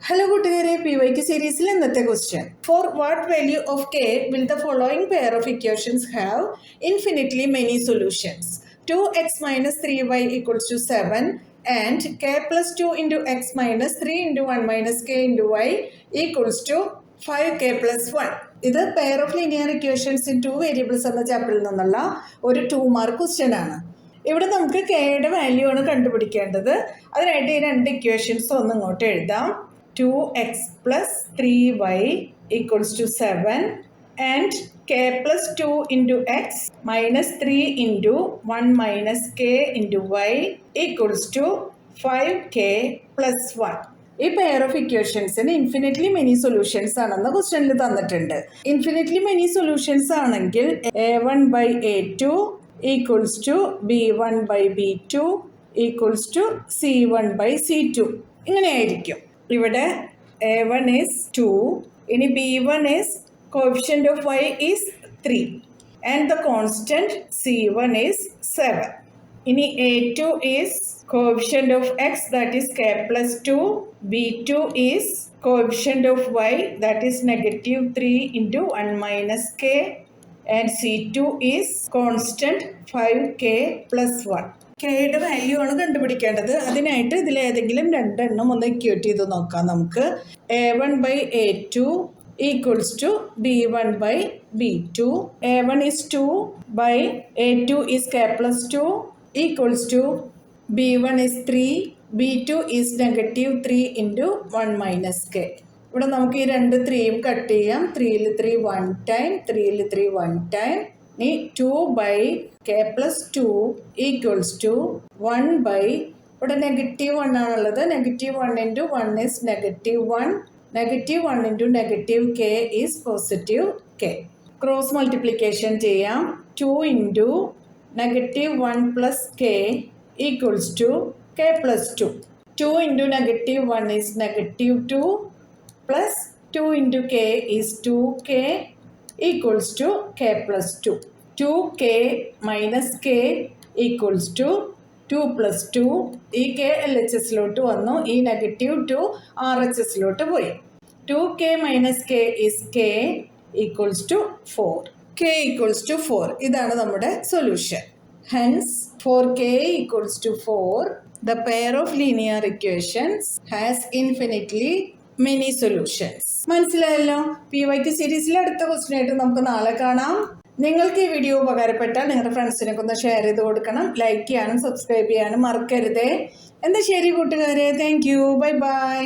Hello കൂട്ടുകാരെ, PYQ സീരീസിൽ ഇന്നത്തെ question. For what value of k will the following pair of equations have infinitely many solutions? 2x minus 3y equals to 7 and k plus 2 into x minus 3 into 1 minus k into y equals to 5k plus 1. ഇത് pair of linear equations in 2 variables എന്ന ചാപ്റ്ററിൽ നിന്നുള്ള ഒരു 2 mark question ആണ്. ഇവിടെ നമുക്ക് കെയുടെ value ആണ് കണ്ടുപിടിക്കേണ്ടത്. അതിനായിട്ട് ഈ രണ്ട് ഇക്വേഷൻസ് ഒന്ന് ഇങ്ങോട്ട് എഴുതാം. 2x plus 3y equals to 7 and k plus 2 into x minus 3 into 1 minus k into y equals to 5k plus 1. ഈ പെയർ ഓഫ് ഇക്വേഷൻസിന് ഇൻഫിനിറ്റ്ലി മെനി സൊല്യൂഷൻസ് ആണെന്ന് ക്വസ്റ്റ്യനിൽ തന്നിട്ടുണ്ട്. ഇൻഫിനിറ്റ്ലി മെനി സൊല്യൂഷൻസ് ആണെങ്കിൽ a1 by a2 equals to b1 by b2 equals to c1 by c2 ഇങ്ങനെയായിരിക്കും. ഇവിടെ a1 is 2, ഇനി b1 is coefficient of y is 3 and the constant c1 is 7. ഇനി a2 is coefficient of x that is k plus 2, b2 is coefficient of y that is negative 3 into 1 minus k and c2 is constant 5k plus 1. കെയുടെ value ആണ് കണ്ടുപിടിക്കേണ്ടത്. അതിനായിട്ട് ഇതിലേതെങ്കിലും രണ്ടെണ്ണം ഒന്ന് equate ചെയ്ത് നോക്കാം. നമുക്ക് a1 by a2 equals to b1 by b2. a1 is 2 by a2 is k plus 2 equals to b1 is 3, b2 is negative 3 into 1 minus k. ഇവിടെ നമുക്ക് ഈ രണ്ട് 3യും കട്ട് ചെയ്യാം. 3ൽ 3 1 ടൈം, 3ൽ 3 1 ടൈം. ഇനി 2 by k plus 2 equals to 1 by, ഇവിടെ negative 1 ആണുള്ളത്. Negative 1 into 1 is negative 1. Negative 1 into negative k is positive k. Cross multiplication ചെയ്യാം. 2 into negative 1 plus k equals to k plus 2. 2 into negative 1 is negative 2 plus 2 into k is 2k equals to k plus 2. 2k minus k equals to 2 plus 2. ഈ k LHSലോട്ട് വന്നു. ഈ negative 2 RHSലോട്ട് പോയി. 2k minus k is k equals to 4. k equals to 4. ഇതാണ് നമ്മുടെ solution. Hence, for k equals to 4, the pair of linear equations has infinitely many solutions. മനസ്സിലായല്ലോ? PYQ സീരീസിലെ അടുത്ത question ആയിട്ട് നമുക്ക് നാളെ കാണാം. നിങ്ങൾക്ക് ഈ വീഡിയോ ഉപകാരപ്പെട്ടാൽ നിങ്ങളുടെ ഫ്രണ്ട്സിനൊക്കെ ഒന്ന് ഷെയർ ചെയ്ത് കൊടുക്കണം. ലൈക്ക് ചെയ്യാനും സബ്സ്ക്രൈബ് ചെയ്യാനും മറക്കരുതേ. എന്താ ശരി കൂട്ടുകാരെ, താങ്ക് യു, ബൈ ബൈ.